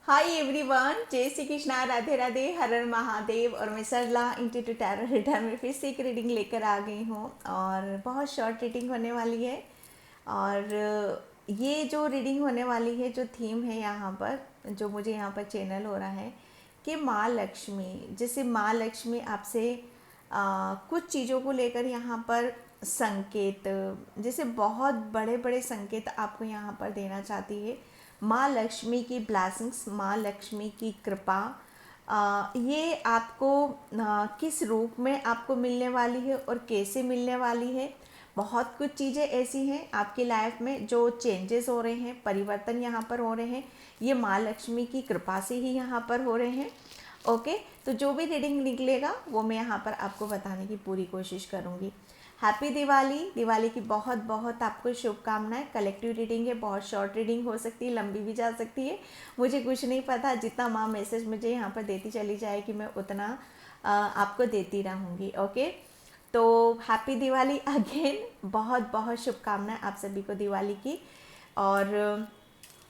Hi everyone, जय श्री कृष्णा, राधे राधे, हर हर महादेव। और मैं सरला इंस्टीट्यूट टैरो रीडर में फिर से एक रीडिंग लेकर आ गई हूँ और बहुत शॉर्ट रीडिंग होने वाली है। और ये जो रीडिंग होने वाली है, जो थीम है यहाँ पर, जो मुझे यहाँ पर चैनल हो रहा है कि माँ लक्ष्मी, जैसे माँ लक्ष्मी आपसे कुछ चीज़ों को लेकर यहाँ पर संकेत, जैसे बहुत बड़े बड़े संकेत आपको यहाँ पर देना चाहती है। माँ लक्ष्मी की ब्लेसिंग्स, माँ लक्ष्मी की कृपा, ये आपको किस रूप में आपको मिलने वाली है और कैसे मिलने वाली है। बहुत कुछ चीज़ें ऐसी हैं आपकी लाइफ में जो चेंजेस हो रहे हैं, परिवर्तन यहाँ पर हो रहे हैं, ये माँ लक्ष्मी की कृपा से ही यहाँ पर हो रहे हैं। ओके, तो जो भी रीडिंग निकलेगा वो मैं यहाँ पर आपको बताने की पूरी कोशिश करूँगी। हैप्पी दिवाली। दिवाली की बहुत बहुत आपको शुभकामनाएं। कलेक्टिव रीडिंग है, बहुत शॉर्ट रीडिंग हो सकती है, लंबी भी जा सकती है, मुझे कुछ नहीं पता। जितना माँ मैसेज मुझे यहाँ पर देती चली जाएगी मैं उतना आपको देती रहूँगी। ओके, तो हैप्पी दिवाली अगेन, बहुत बहुत शुभकामनाएं आप सभी को दिवाली की। और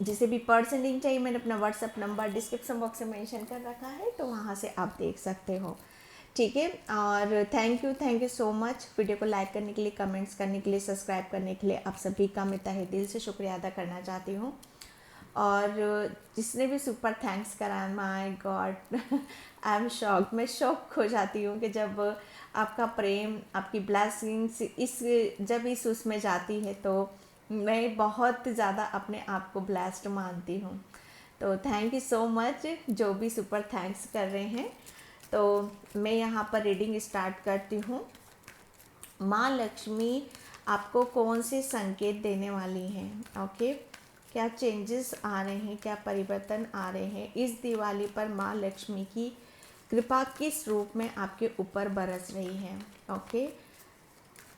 जिसे भी पर्सन लिंक चाहिए, मैंने अपना व्हाट्सअप नंबर डिस्क्रिप्शन बॉक्स में मेंशन कर रखा है, तो वहाँ से आप देख सकते हो। ठीक है, और thank you so much video को लाइक करने के लिए, कमेंट्स करने के लिए, सब्सक्राइब करने के लिए। आप सभी का मैं तहे दिल से शुक्रिया अदा करना चाहती हूँ। और जिसने भी सुपर थैंक्स करा, my God I am shock, मैं शॉक हो जाती हूँ कि जब आपका प्रेम, आपकी ब्लेसिंग्स जब इस उसमें जाती है तो मैं बहुत ज़्यादा अपने आप को ब्लेस्ड मानती हूँ। तो थैंक यू सो मच जो भी सुपर थैंक्स कर रहे हैं। तो मैं यहाँ पर रीडिंग स्टार्ट करती हूँ। माँ लक्ष्मी आपको कौन से संकेत देने वाली हैं? ओके, क्या चेंजेस आ रहे हैं, क्या परिवर्तन आ रहे हैं इस दिवाली पर? माँ लक्ष्मी की कृपा किस रूप में आपके ऊपर बरस रही है? ओके,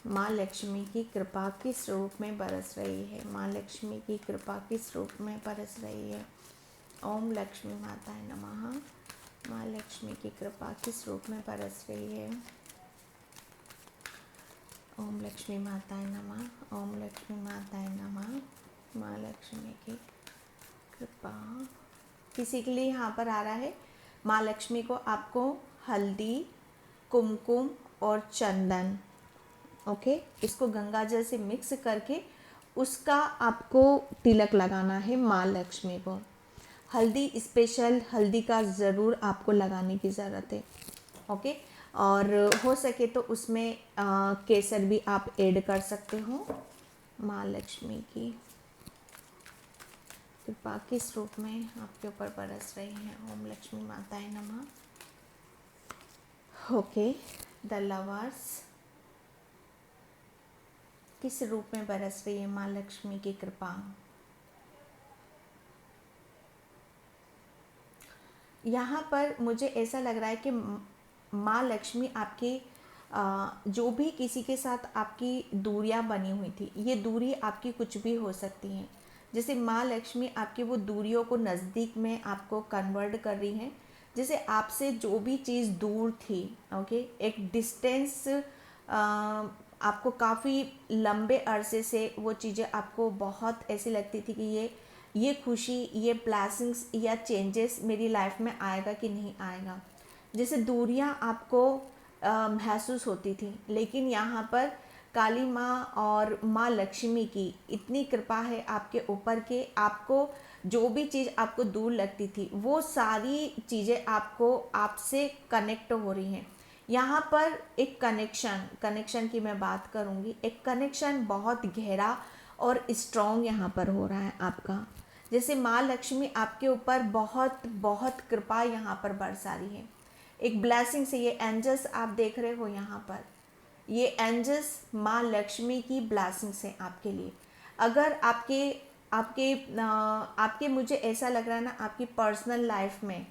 माँ लक्ष्मी की कृपा किस रूप में बरस रही है? माँ लक्ष्मी की कृपा किस रूप में बरस रही है? ओम लक्ष्मी माताए नमः। माँ लक्ष्मी की कृपा किस रूप में बरस रही है? ओम लक्ष्मी माताए नमः। ओम लक्ष्मी माताए नमः। माँ लक्ष्मी की कृपा किसी के लिए यहाँ पर आ रहा है। माँ लक्ष्मी को आपको हल्दी, कुमकुम और चंदन, ओके, इसको गंगा जल से मिक्स करके उसका आपको तिलक लगाना है माँ लक्ष्मी को। हल्दी, स्पेशल हल्दी का ज़रूर आपको लगाने की ज़रूरत है। ओके, और हो सके तो उसमें केसर भी आप ऐड कर सकते हो। माँ लक्ष्मी की कृपा किस रूप में आपके ऊपर बरस रही है? ओम लक्ष्मी माताए नमः। ओके, द लवर्स, किस रूप में बरस रही है माँ लक्ष्मी की कृपा? यहाँ पर मुझे ऐसा लग रहा है कि माँ लक्ष्मी आपकी जो भी किसी के साथ आपकी दूरियां बनी हुई थी, ये दूरी आपकी कुछ भी हो सकती हैं। जैसे माँ लक्ष्मी आपकी वो दूरियों को नज़दीक में आपको कन्वर्ट कर रही हैं। जैसे आपसे जो भी चीज़ दूर थी, ओके, एक डिस्टेंस, आपको काफ़ी लंबे अरसे से वो चीज़ें आपको बहुत ऐसी लगती थी कि ये खुशी, ये ब्लेसिंग्स या चेंजेस मेरी लाइफ में आएगा कि नहीं आएगा। जैसे दूरियां आपको महसूस होती थी, लेकिन यहाँ पर काली माँ और माँ लक्ष्मी की इतनी कृपा है आपके ऊपर के आपको जो भी चीज़ आपको दूर लगती थी वो सारी चीज़ें आपको आपसे कनेक्ट हो रही हैं। यहाँ पर एक कनेक्शन की मैं बात करूँगी। एक कनेक्शन बहुत गहरा और स्ट्रॉन्ग यहाँ पर हो रहा है आपका। जैसे माँ लक्ष्मी आपके ऊपर बहुत बहुत कृपा यहाँ पर बरसा रही है। एक ब्लेसिंग से, ये एंजल्स आप देख रहे हो यहाँ पर, ये एंजल्स माँ लक्ष्मी की ब्लेसिंग्स हैं आपके लिए। अगर आपके आपके आपके मुझे ऐसा लग रहा है ना, आपकी पर्सनल लाइफ में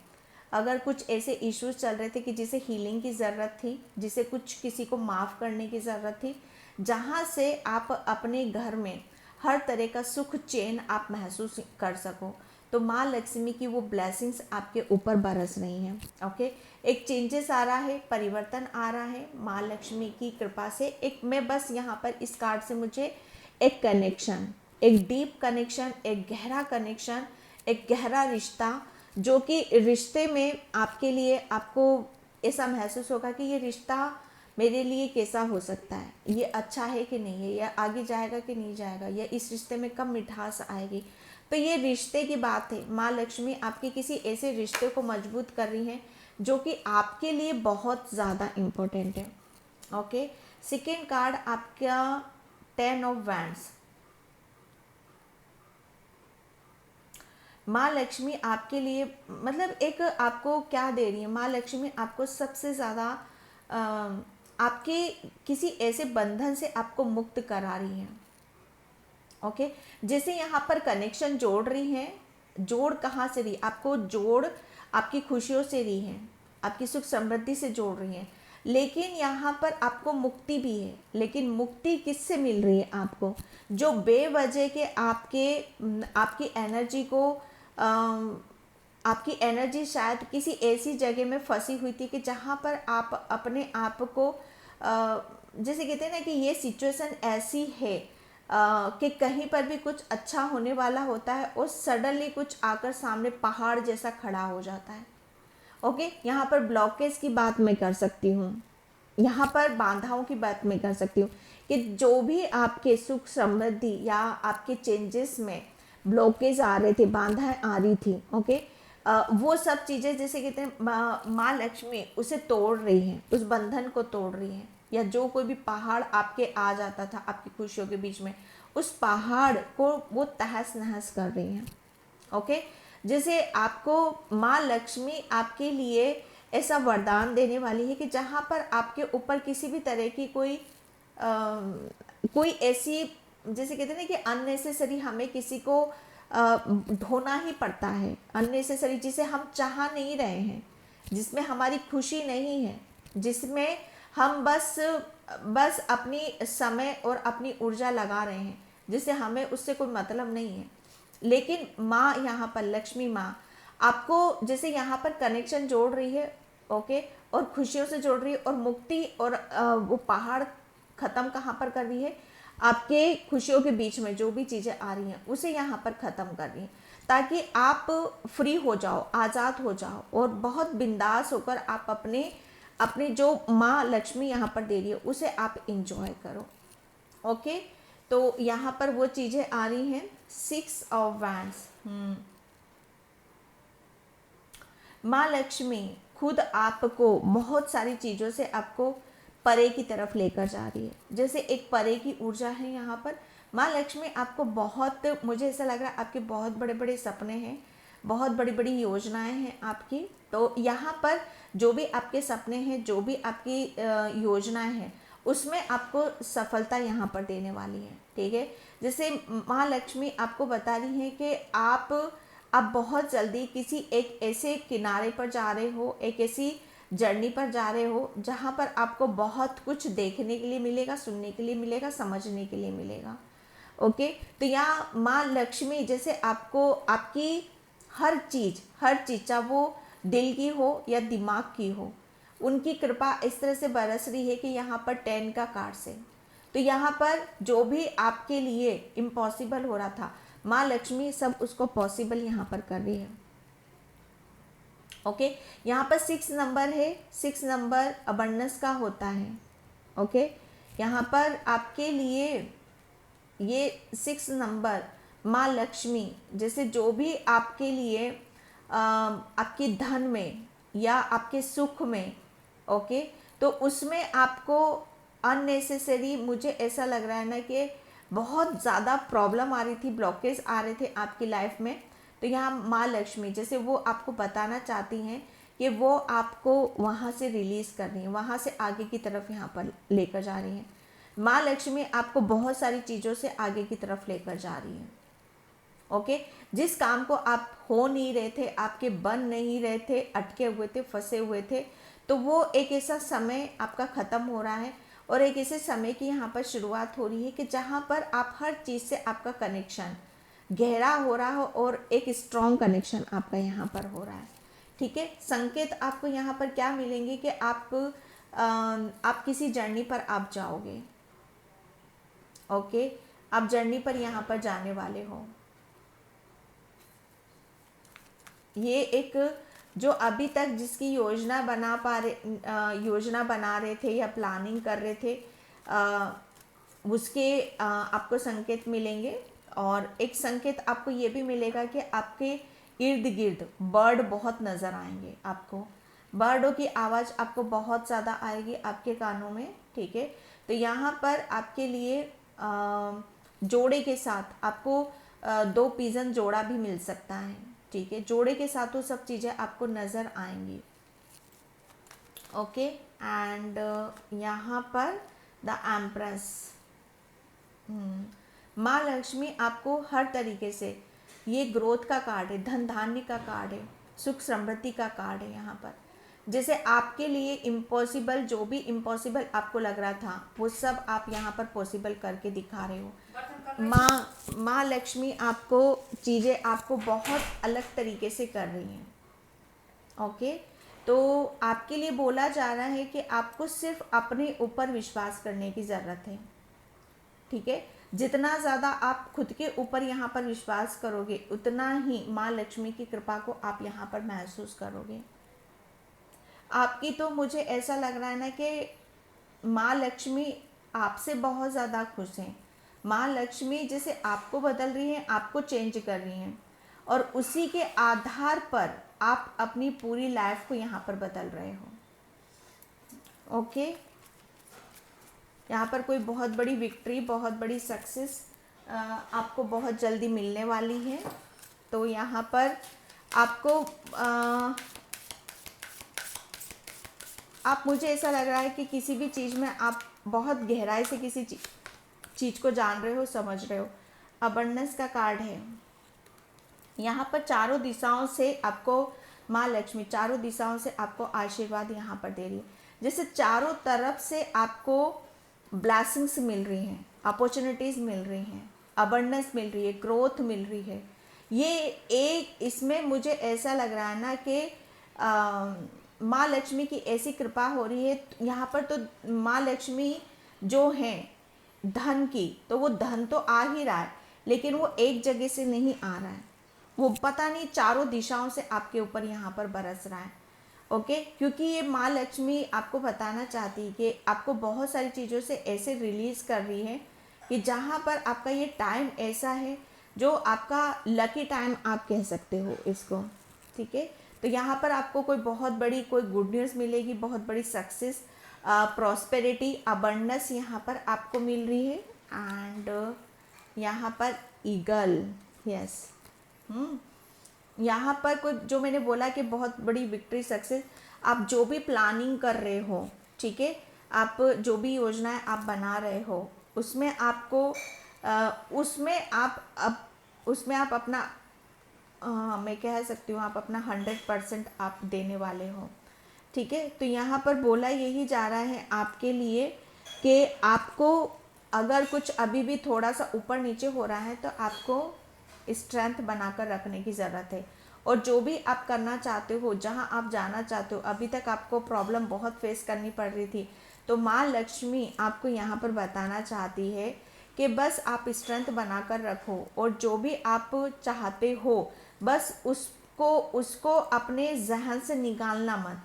अगर कुछ ऐसे इश्यूज चल रहे थे कि जिसे हीलिंग की ज़रूरत थी, जिसे कुछ किसी को माफ़ करने की ज़रूरत थी, जहाँ से आप अपने घर में हर तरह का सुख चैन आप महसूस कर सको, तो माँ लक्ष्मी की वो ब्लेसिंग्स आपके ऊपर बरस रही हैं। ओके, एक चेंजेस आ रहा है, परिवर्तन आ रहा है माँ लक्ष्मी की कृपा से। एक मैं बस यहाँ पर इस कार्ड से मुझे एक कनेक्शन, एक डीप कनेक्शन, एक गहरा कनेक्शन, एक गहरा रिश्ता जो कि रिश्ते में आपके लिए आपको ऐसा महसूस होगा कि ये रिश्ता मेरे लिए कैसा हो सकता है, ये अच्छा है कि नहीं है, या आगे जाएगा कि नहीं जाएगा, या इस रिश्ते में कब मिठास आएगी। तो ये रिश्ते की बात है। माँ लक्ष्मी आपके किसी ऐसे रिश्ते को मजबूत कर रही हैं जो कि आपके लिए बहुत ज़्यादा इम्पोर्टेंट है। ओके, सेकेंड कार्ड आपका 10 ऑफ वैंड्स। माँ लक्ष्मी आपके लिए मतलब एक आपको क्या दे रही है, माँ लक्ष्मी आपको सबसे ज़्यादा आपके किसी ऐसे बंधन से आपको मुक्त करा रही है। ओके, जैसे यहाँ पर कनेक्शन जोड़ रही है। जोड़ कहाँ से रही? आपको जोड़ आपकी खुशियों से रही है, आपकी सुख समृद्धि से जोड़ रही है। लेकिन यहाँ पर आपको मुक्ति भी है। लेकिन मुक्ति किससे मिल रही है आपको? जो बेवजह के आपकी एनर्जी को आपकी एनर्जी शायद किसी ऐसी जगह में फंसी हुई थी कि जहाँ पर आप अपने आप को जैसे कहते हैं ना कि ये सिचुएशन ऐसी है कि कहीं पर भी कुछ अच्छा होने वाला होता है और सडनली कुछ आकर सामने पहाड़ जैसा खड़ा हो जाता है। ओके, यहाँ पर ब्लॉकेज की बात मैं कर सकती हूँ, यहाँ पर बाधाओं की बात मैं कर सकती हूँ कि जो भी आपके सुख समृद्धि या आपके चेंजेस में ब्लॉकेज आ रहे थे, बाधाएं आ रही थी। ओके, वो सब चीज़ें जैसे कहते हैं माँ लक्ष्मी उसे तोड़ रही हैं, उस बंधन को तोड़ रही हैं। या जो कोई भी पहाड़ आपके आ जाता था आपकी खुशियों के बीच में, उस पहाड़ को वो तहस नहस कर रही हैं। ओके, जैसे आपको माँ लक्ष्मी आपके लिए ऐसा वरदान देने वाली है कि जहाँ पर आपके ऊपर किसी भी तरह की कोई ऐसी जैसे कहते हैं ना कि अननेसेसरी हमें किसी को ढोना ही पड़ता है, अननेसेसरी जिसे हम चाह नहीं रहे हैं, जिसमें हमारी खुशी नहीं है, जिसमें हम बस अपनी समय और ओर ऊर्जा लगा रहे हैं, जिससे हमें उससे कोई मतलब नहीं है। लेकिन माँ यहाँ पर लक्ष्मी माँ आपको जैसे यहाँ पर कनेक्शन जोड़ रही है। ओके, और खुशियों से जोड़ रही है और मुक्ति और वो पहाड़ ख़त्म कहाँ पर कर रही है? आपके खुशियों के बीच में जो भी चीज़ें आ रही हैं उसे यहाँ पर ख़त्म कर रही है, ताकि आप फ्री हो जाओ, आज़ाद हो जाओ और बहुत बिंदास होकर आप अपने जो माँ लक्ष्मी यहाँ पर दे रही है उसे आप इंजॉय करो। ओके, तो यहाँ पर वो चीज़ें आ रही हैं। 6 ऑफ वैंड्स। माँ लक्ष्मी खुद आपको बहुत सारी चीज़ों से आपको परे की तरफ लेकर जा रही है। जैसे एक परे की ऊर्जा है यहाँ पर। माँ लक्ष्मी आपको बहुत, मुझे ऐसा लग रहा है आपके बहुत बड़े बड़े सपने हैं, बहुत बड़ी बड़ी योजनाएं हैं आपकी। तो यहाँ पर जो भी आपके सपने हैं, जो भी आपकी योजनाएं हैं, उसमें आपको सफलता यहाँ पर देने वाली है। ठीक है, जैसे माँ लक्ष्मी आपको बता रही है कि आप बहुत जल्दी किसी एक ऐसे किनारे पर जा रहे हो, एक ऐसी जर्नी पर जा रहे हो जहाँ पर आपको बहुत कुछ देखने के लिए मिलेगा, सुनने के लिए मिलेगा, समझने के लिए मिलेगा। ओके, तो यहाँ माँ लक्ष्मी जैसे आपको आपकी हर चीज़ चाहे वो दिल की हो या दिमाग की हो, उनकी कृपा इस तरह से बरस रही है कि यहाँ पर 10 का कार्ड से, तो यहाँ पर जो भी आपके लिए इम्पॉसिबल हो रहा था, माँ लक्ष्मी सब उसको पॉसिबल यहाँ पर कर रही है। ओके, यहाँ पर 6 नंबर है, 6 नंबर अबंडेंस का होता है। ओके, यहाँ पर आपके लिए ये 6 नंबर माँ लक्ष्मी जैसे जो भी आपके लिए आपकी धन में या आपके सुख में, ओके, तो उसमें आपको अननेसेसरी, मुझे ऐसा लग रहा है ना कि बहुत ज़्यादा प्रॉब्लम आ रही थी, ब्लॉकेज आ रहे थे आपकी लाइफ में। तो यहाँ माँ लक्ष्मी जैसे वो आपको बताना चाहती हैं कि वो आपको वहाँ से रिलीज़ कर रही हैं, वहाँ से आगे की तरफ यहाँ पर लेकर जा रही हैं। माँ लक्ष्मी आपको बहुत सारी चीज़ों से आगे की तरफ लेकर जा रही हैं। ओके, जिस काम को आप हो नहीं रहे थे, आपके बन नहीं रहे थे, अटके हुए थे, फंसे हुए थे, तो वो एक ऐसा समय आपका ख़त्म हो रहा है और एक ऐसे समय की यहाँ पर शुरुआत हो रही है कि जहाँ पर आप हर चीज़ से आपका कनेक्शन गहरा हो रहा हो और एक स्ट्रॉन्ग कनेक्शन आपका यहाँ पर हो रहा है। ठीक है, संकेत आपको यहाँ पर क्या मिलेंगे कि आप किसी जर्नी पर आप जाओगे। ओके, आप जर्नी पर यहाँ पर जाने वाले हो। ये एक जो अभी तक जिसकी योजना बना रहे थे या प्लानिंग कर रहे थे, उसके आपको संकेत मिलेंगे। और एक संकेत आपको ये भी मिलेगा कि आपके इर्द गिर्द बर्ड बहुत नज़र आएंगे आपको, बर्डों की आवाज़ आपको बहुत ज़्यादा आएगी आपके कानों में, ठीक है। तो यहाँ पर आपके लिए जोड़े के साथ आपको 2 पिजन जोड़ा भी मिल सकता है, ठीक है। जोड़े के साथ वो सब चीज़ें आपको नज़र आएंगी, ओके। एंड यहाँ पर द एम्प्रेस, माँ लक्ष्मी आपको हर तरीके से, ये ग्रोथ का कार्ड है, धन धान्य का कार्ड है, सुख समृद्धि का कार्ड है। यहाँ पर जैसे आपके लिए इम्पॉसिबल, जो भी इम्पॉसिबल आपको लग रहा था वो सब आप यहाँ पर पॉसिबल करके दिखा रहे हो। माँ लक्ष्मी आपको चीज़ें आपको बहुत अलग तरीके से कर रही हैं, ओके। तो आपके लिए बोला जा रहा है कि आपको सिर्फ अपने ऊपर विश्वास करने की ज़रूरत है, ठीक है। जितना ज़्यादा आप खुद के ऊपर यहाँ पर विश्वास करोगे उतना ही माँ लक्ष्मी की कृपा को आप यहाँ पर महसूस करोगे। आपकी तो मुझे ऐसा लग रहा है ना कि माँ लक्ष्मी आपसे बहुत ज़्यादा खुश हैं। माँ लक्ष्मी जैसे आपको बदल रही हैं, आपको चेंज कर रही हैं, और उसी के आधार पर आप अपनी पूरी लाइफ को यहाँ पर बदल रहे हो, ओके। यहाँ पर कोई बहुत बड़ी विक्ट्री, बहुत बड़ी सक्सेस आपको बहुत जल्दी मिलने वाली है। तो यहाँ पर आपको आप मुझे ऐसा लग रहा है कि किसी भी चीज़ में आप बहुत गहराई से किसी चीज़ को जान रहे हो, समझ रहे हो। अबंडेंस का कार्ड है यहाँ पर, चारों दिशाओं से आपको माँ लक्ष्मी चारों दिशाओं से आपको आशीर्वाद यहाँ पर दे रही है। जैसे चारों तरफ से आपको ब्लेसिंग्स मिल रही हैं, अपॉर्चुनिटीज़ मिल रही हैं, अबंडेंस मिल रही है, ग्रोथ मिल रही है। ये एक इसमें मुझे ऐसा लग रहा है ना कि माँ लक्ष्मी की ऐसी कृपा हो रही है यहाँ पर। तो माँ लक्ष्मी जो हैं धन की, तो वो धन तो आ ही रहा है, लेकिन वो एक जगह से नहीं आ रहा है, वो पता नहीं चारों दिशाओं से आपके ऊपर यहाँ पर बरस रहा है, ओके। क्योंकि ये माँ लक्ष्मी आपको बताना चाहती है कि आपको बहुत सारी चीज़ों से ऐसे रिलीज़ कर रही है कि जहाँ पर आपका ये टाइम ऐसा है जो आपका लकी टाइम आप कह सकते हो इसको, ठीक है। तो यहाँ पर आपको कोई बहुत बड़ी कोई गुड न्यूज़ मिलेगी, बहुत बड़ी सक्सेस, प्रॉस्पेरिटी, अबंडेंस यहाँ पर आपको मिल रही है। एंड यहाँ पर ईगल, यस, यहाँ पर कुछ जो मैंने बोला कि बहुत बड़ी विक्ट्री, सक्सेस, आप जो भी प्लानिंग कर रहे हो, ठीक है, आप जो भी योजनाएं आप बना रहे हो उसमें आपको उसमें आप अपना मैं कह सकती हूँ आप अपना 100% आप देने वाले हो, ठीक है। तो यहाँ पर बोला यही जा रहा है आपके लिए कि आपको अगर कुछ अभी भी थोड़ा सा ऊपर नीचे हो रहा है तो आपको स्ट्रेंथ बनाकर रखने की ज़रूरत है। और जो भी आप करना चाहते हो, जहाँ आप जाना चाहते हो, अभी तक आपको प्रॉब्लम बहुत फेस करनी पड़ रही थी, तो माँ लक्ष्मी आपको यहाँ पर बताना चाहती है कि बस आप स्ट्रेंथ बनाकर रखो, और जो भी आप चाहते हो बस उसको अपने जहन से निकालना मत,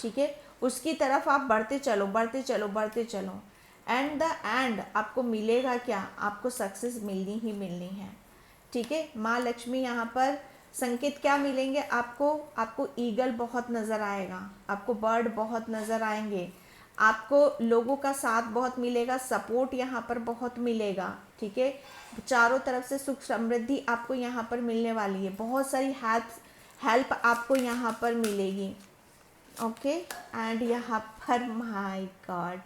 ठीक है। उसकी तरफ आप बढ़ते चलो, बढ़ते चलो, बढ़ते चलो। एंड द एंड आपको मिलेगा क्या? आपको सक्सेस मिलनी ही मिलनी है, ठीक है। माँ लक्ष्मी यहाँ पर संकेत क्या मिलेंगे आपको ईगल बहुत नज़र आएगा, आपको बर्ड बहुत नज़र आएंगे, आपको लोगों का साथ बहुत मिलेगा, सपोर्ट यहाँ पर बहुत मिलेगा, ठीक है। चारों तरफ से सुख समृद्धि आपको यहाँ पर मिलने वाली है, बहुत सारी हेल्प आपको यहाँ पर मिलेगी, ओके। एंड यहाँ पर माय गॉड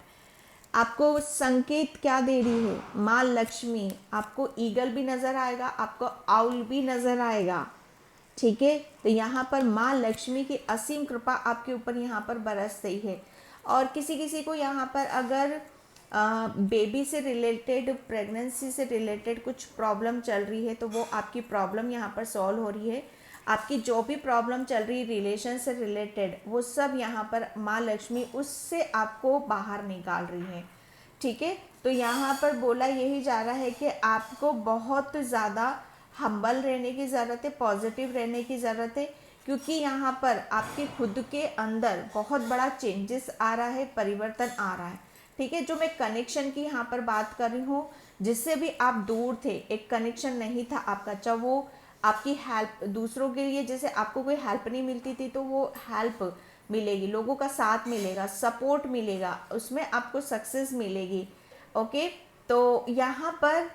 आपको संकेत क्या दे रही है माँ लक्ष्मी? आपको ईगल भी नज़र आएगा, आपको आउल भी नज़र आएगा, ठीक है। तो यहाँ पर माँ लक्ष्मी की असीम कृपा आपके ऊपर यहाँ पर बरस रही है। और किसी किसी को यहाँ पर अगर बेबी से रिलेटेड, प्रेगनेंसी से रिलेटेड कुछ प्रॉब्लम चल रही है तो वो आपकी प्रॉब्लम यहाँ पर सॉल्व हो रही है। आपकी जो भी प्रॉब्लम चल रही है रिलेशन से रिलेटेड, वो सब यहाँ पर माँ लक्ष्मी उससे आपको बाहर निकाल रही है, ठीक है। तो यहाँ पर बोला यही जा रहा है कि आपको बहुत ज़्यादा हम्बल रहने की ज़रूरत है, पॉजिटिव रहने की ज़रूरत है, क्योंकि यहाँ पर आपके खुद के अंदर बहुत बड़ा चेंजेस आ रहा है, परिवर्तन आ रहा है। ठीक है, जो मैं कनेक्शन की यहाँ पर बात कर रही हूँ, जिससे भी आप दूर थे, एक कनेक्शन नहीं था आपका, चाहे वो आपकी हेल्प दूसरों के लिए, जैसे आपको कोई हेल्प नहीं मिलती थी तो वो हेल्प मिलेगी, लोगों का साथ मिलेगा, सपोर्ट मिलेगा, उसमें आपको सक्सेस मिलेगी। ओके, तो यहाँ पर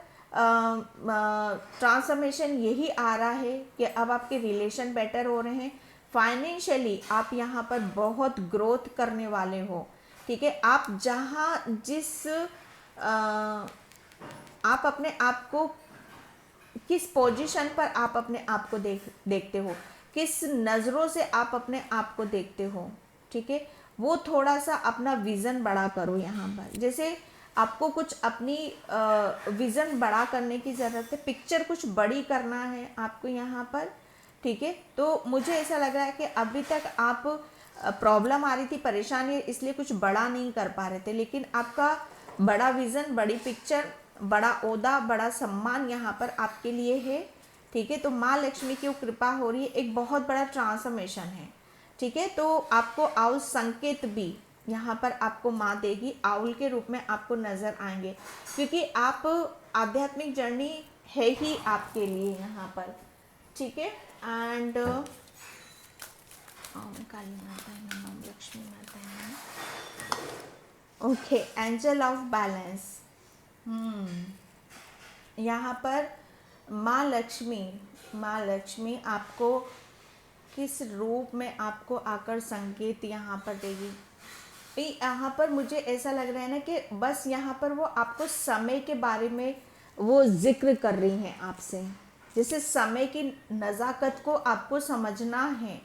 ट्रांसफॉर्मेशन यही आ रहा है कि अब आपके रिलेशन बेटर हो रहे हैं, फाइनेंशियली आप यहाँ पर बहुत ग्रोथ करने वाले हो। ठीक है, आप जहाँ जिस आप अपने आप को किस पोजीशन पर आप अपने आप को देखते हो, किस नज़रों से आप अपने आप को देखते हो, ठीक है, वो थोड़ा सा अपना विज़न बड़ा करो। यहाँ पर जैसे आपको कुछ अपनी विज़न बड़ा करने की ज़रूरत है, पिक्चर कुछ बड़ी करना है आपको यहाँ पर। ठीक है, तो मुझे ऐसा लग रहा है कि अभी तक आप प्रॉब्लम आ रही थी, परेशानी, इसलिए कुछ बड़ा नहीं कर पा रहे थे, लेकिन आपका बड़ा विज़न, बड़ी पिक्चर, बड़ा ओहदा, बड़ा सम्मान यहाँ पर आपके लिए है। ठीक है, तो माँ लक्ष्मी की कृपा हो रही है, एक बहुत बड़ा ट्रांसफॉर्मेशन है। ठीक है, तो आपको आउल संकेत भी यहाँ पर आपको माँ देगी, आउल के रूप में आपको नज़र आएंगे, क्योंकि आप आध्यात्मिक जर्नी है ही आपके लिए यहाँ पर। ठीक है, एंड काली माता है, नमः लक्ष्मी माता है। Okay, angel of balance. यहाँ पर माँ लक्ष्मी आपको किस रूप में आपको आकर संकेत यहाँ पर देगी। यहाँ पर मुझे ऐसा लग रहा है ना कि बस यहाँ पर वो आपको समय के बारे में वो जिक्र कर रही हैं आपसे, जैसे समय की नज़ाकत को आपको समझना है।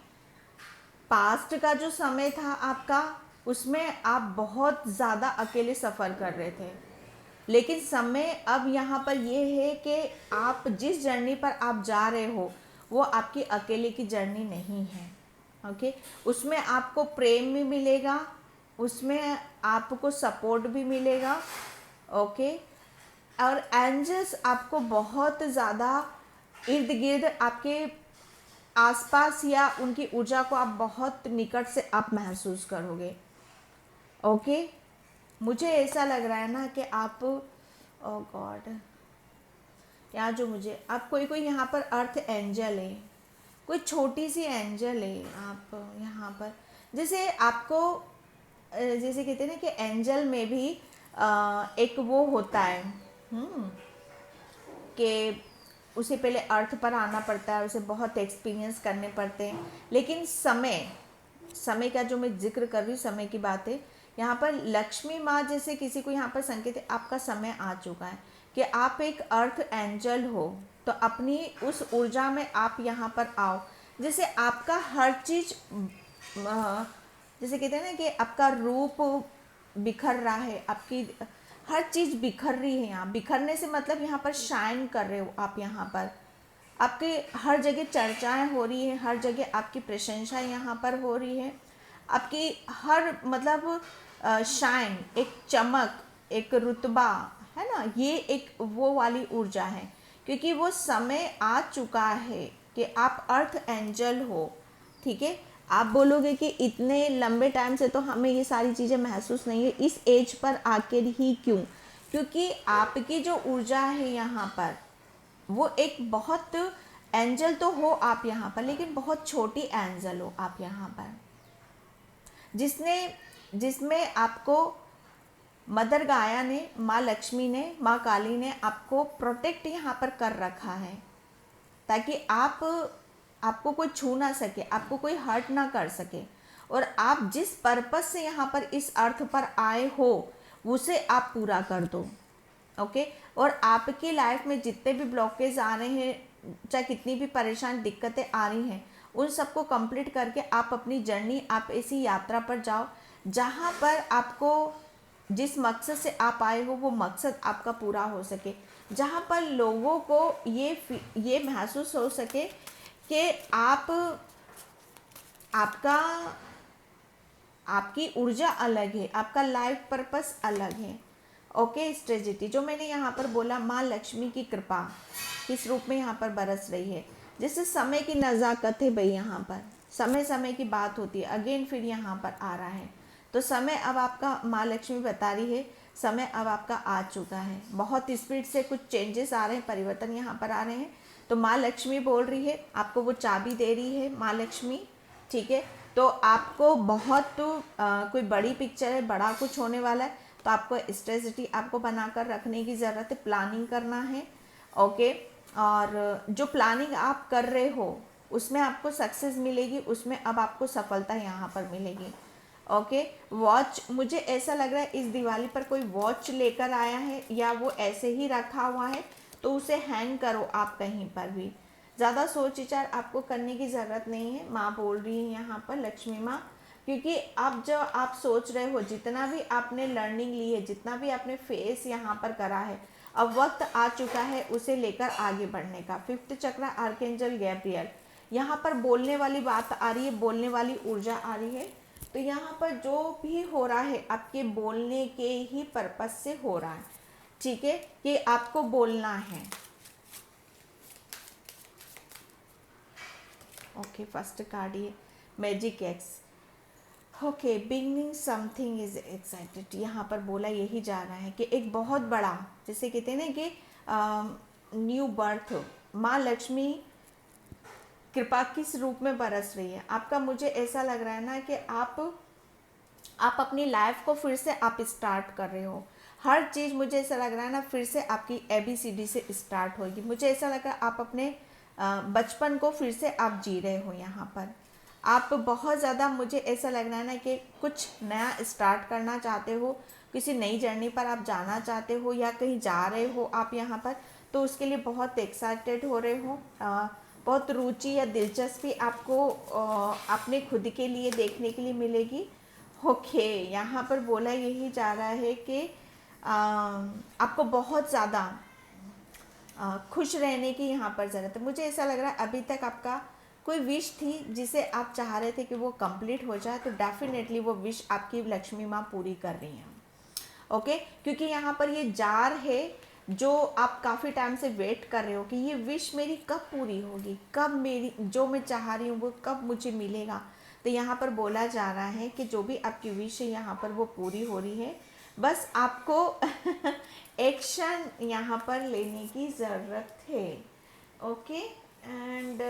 पास्ट का जो समय था आपका, उसमें आप बहुत ज़्यादा अकेले सफ़र कर रहे थे, लेकिन समय अब यहाँ पर ये है कि आप जिस जर्नी पर आप जा रहे हो वो आपकी अकेले की जर्नी नहीं है। ओके, उसमें आपको प्रेम भी मिलेगा, उसमें आपको सपोर्ट भी मिलेगा। ओके, और एंजल्स आपको बहुत ज़्यादा इर्द गिर्द, आपके आसपास, या उनकी ऊर्जा को आप बहुत निकट से आप महसूस करोगे। ओके, मुझे ऐसा लग रहा है ना कि आप, ओ गॉड, यहाँ जो मुझे आप कोई यहाँ पर अर्थ एंजल है, कोई छोटी सी एंजल है आप यहाँ पर, जैसे आपको जैसे कहते हैं ना कि एंजल में भी एक वो होता है कि उसे पहले अर्थ पर आना पड़ता है, उसे बहुत एक्सपीरियंस करने पड़ते हैं, लेकिन समय का जो मैं जिक्र कर रही हूँ, समय की बात है यहाँ पर। लक्ष्मी माँ जैसे किसी को यहाँ पर संकेत है, आपका समय आ चुका है कि आप एक अर्थ एंजल हो, तो अपनी उस ऊर्जा में आप यहाँ पर आओ। जैसे आपका हर चीज़, जैसे कहते हैं ना कि आपका रूप बिखर रहा है, आपकी हर चीज़ बिखर रही है। यहाँ बिखरने से मतलब यहाँ पर शाइन कर रहे हो आप, यहाँ पर आपके हर जगह चर्चाएं हो रही है, हर जगह आपकी प्रशंसा यहाँ पर हो रही है, आपकी हर मतलब शाइन, एक चमक, एक रुतबा है ना, ये एक वो वाली ऊर्जा है, क्योंकि वो समय आ चुका है कि आप अर्थ एंजल हो। ठीक है, आप बोलोगे कि इतने लंबे टाइम से तो हमें ये सारी चीज़ें महसूस नहीं है, इस एज पर आकर ही क्यों? क्योंकि आपकी जो ऊर्जा है यहाँ पर, वो एक बहुत एंजल तो हो आप यहाँ पर, लेकिन बहुत छोटी एंजल हो आप यहाँ पर, जिसमें आपको मदर गाया ने, माँ लक्ष्मी ने, माँ काली ने आपको प्रोटेक्ट यहाँ पर कर रखा है, ताकि आपको कोई छू ना सके, आपको कोई हर्ट ना कर सके, और आप जिस पर्पस से यहाँ पर इस अर्थ पर आए हो उसे आप पूरा कर दो। ओके, और आपकी लाइफ में जितने भी ब्लॉकेज आ रहे हैं, चाहे कितनी भी परेशान दिक्कतें आ रही हैं, उन सबको कंप्लीट करके आप अपनी जर्नी, आप ऐसी यात्रा पर जाओ जहाँ पर आपको जिस मकसद से आप आए हो वो मकसद आपका पूरा हो सके, जहाँ पर लोगों को ये महसूस हो सके कि आपकी ऊर्जा अलग है, आपका लाइफ पर्पस अलग है। ओके, स्ट्रेजिटी जो मैंने यहाँ पर बोला, माँ लक्ष्मी की कृपा किस रूप में यहाँ पर बरस रही है। जैसे समय की नज़ाकत है भाई, यहाँ पर समय समय की बात होती है, अगेन फिर यहाँ पर आ रहा है। तो समय अब आपका, माँ लक्ष्मी बता रही है समय अब आपका आ चुका है। बहुत स्पीड से कुछ चेंजेस आ रहे हैं, परिवर्तन यहाँ पर आ रहे हैं। तो माँ लक्ष्मी बोल रही है, आपको वो चाबी दे रही है माँ लक्ष्मी, ठीक है। तो आपको बहुत कोई बड़ी पिक्चर है, बड़ा कुछ होने वाला है, तो आपको स्ट्रेटजी आपको बनाकर रखने की ज़रूरत है, प्लानिंग करना है। ओके, और जो प्लानिंग आप कर रहे हो उसमें आपको सक्सेस मिलेगी, उसमें अब आपको सफलता यहाँ पर मिलेगी। ओके, वॉच, मुझे ऐसा लग रहा है इस दिवाली पर कोई वॉच लेकर आया है या वो ऐसे ही रखा हुआ है, तो उसे हैंग करो आप कहीं पर भी। ज़्यादा सोच विचार आपको करने की ज़रूरत नहीं है, माँ बोल रही है यहाँ पर लक्ष्मी माँ, क्योंकि अब जो आप सोच रहे हो, जितना भी आपने लर्निंग ली है, जितना भी आपने फेस यहाँ पर करा है, अब वक्त आ चुका है उसे लेकर आगे बढ़ने का। फिफ्थ चक्र आर्कएंजल गैब्रियल, यहाँ पर बोलने वाली बात आ रही है, बोलने वाली ऊर्जा आ रही है। तो यहाँ पर जो भी हो रहा है आपके बोलने के ही पर्पस से हो रहा है, ठीक है, कि आपको बोलना है। ओके, फर्स्ट कार्ड ये magic x. Okay, beginning something is excited, यहाँ पर बोला यही जा रहा है कि एक बहुत बड़ा, जैसे कहते हैं ना कि न्यू बर्थ, माँ लक्ष्मी कृपा किस रूप में बरस रही है आपका। मुझे ऐसा लग रहा है ना कि आप अपनी लाइफ को फिर से आप स्टार्ट कर रहे हो। हर चीज़ मुझे ऐसा लग रहा है ना फिर से आपकी ABCD से स्टार्ट होगी। मुझे ऐसा लगा आप अपने बचपन को फिर से आप जी रहे हो यहाँ पर। आप बहुत ज़्यादा, मुझे ऐसा लग रहा है ना कि कुछ नया स्टार्ट करना चाहते हो, किसी नई जर्नी पर आप जाना चाहते हो या कहीं जा रहे हो आप यहाँ पर, तो उसके लिए बहुत एक्साइटेड हो रहे हो। बहुत रुचि या दिलचस्पी आपको अपने खुद के लिए देखने के लिए मिलेगी। ओके, यहाँ पर बोला यही जा रहा है कि आपको बहुत ज़्यादा खुश रहने की यहाँ पर ज़रूरत है। मुझे ऐसा लग रहा है अभी तक आपका कोई विश थी जिसे आप चाह रहे थे कि वो कंप्लीट हो जाए, तो डेफिनेटली वो विश आपकी लक्ष्मी माँ पूरी कर रही हैं। ओके, क्योंकि यहाँ पर ये जार है जो आप काफ़ी टाइम से वेट कर रहे हो कि ये विश मेरी कब पूरी होगी, कब मेरी जो मैं चाह रही हूँ वो कब मुझे मिलेगा। तो यहाँ पर बोला जा रहा है कि जो भी आपकी विश है यहाँ पर वो पूरी हो रही है, बस आपको एक्शन यहाँ पर लेने की ज़रूरत है। ओके, एंड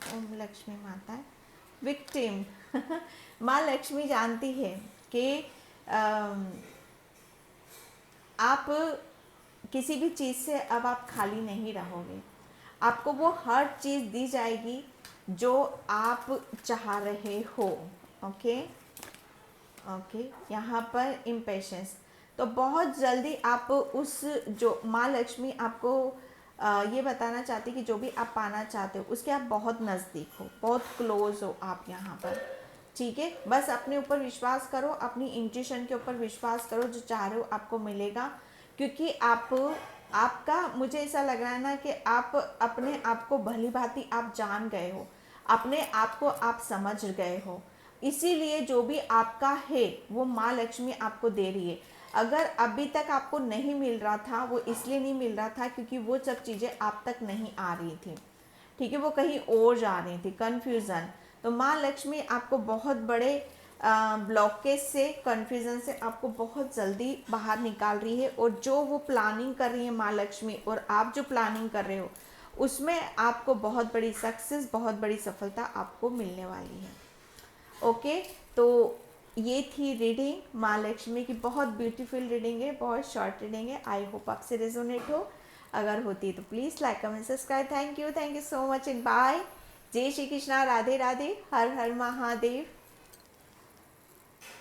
ओम लक्ष्मी माता, विक्टिम माँ लक्ष्मी जानती है कि आप किसी भी चीज़ से अब आप खाली नहीं रहोगे। आपको वो हर चीज़ दी जाएगी जो आप चाह रहे हो। ओके ओके, यहाँ पर इम्पेशेंस, तो बहुत जल्दी आप उस, जो माँ लक्ष्मी आपको ये बताना चाहती कि जो भी आप पाना चाहते हो उसके आप बहुत नज़दीक हो, बहुत क्लोज हो आप यहाँ पर, ठीक है। बस अपने ऊपर विश्वास करो, अपनी इंट्यूशन के ऊपर विश्वास करो, जो चाह रहे हो आपको मिलेगा। क्योंकि आपका, मुझे ऐसा लग रहा है ना कि आप अपने आप को भली भांति आप जान गए हो, अपने आप को आप समझ गए हो, इसीलिए जो भी आपका है वो माँ लक्ष्मी आपको दे रही है। अगर अभी तक आपको नहीं मिल रहा था, वो इसलिए नहीं मिल रहा था क्योंकि वो सब चीज़ें आप तक नहीं आ रही थी, ठीक है, वो कहीं और जा रही थी, कन्फ्यूज़न। तो माँ लक्ष्मी आपको बहुत बड़े ब्लॉकेज से, कन्फ्यूज़न से आपको बहुत जल्दी बाहर निकाल रही है। और जो वो प्लानिंग कर रही है माँ लक्ष्मी, और आप जो प्लानिंग कर रहे हो उसमें आपको बहुत बड़ी सक्सेस, बहुत बड़ी सफलता आपको मिलने वाली है। ओके, तो ये थी रीडिंग माँ लक्ष्मी की, बहुत ब्यूटीफुल रीडिंग है, बहुत शॉर्ट रीडिंग है। आई होप आपसे रेजोनेट हो, अगर होती है तो please like comment subscribe. Thank you so much and bye. जय श्री कृष्णा, राधे राधे, हर हर महादेव।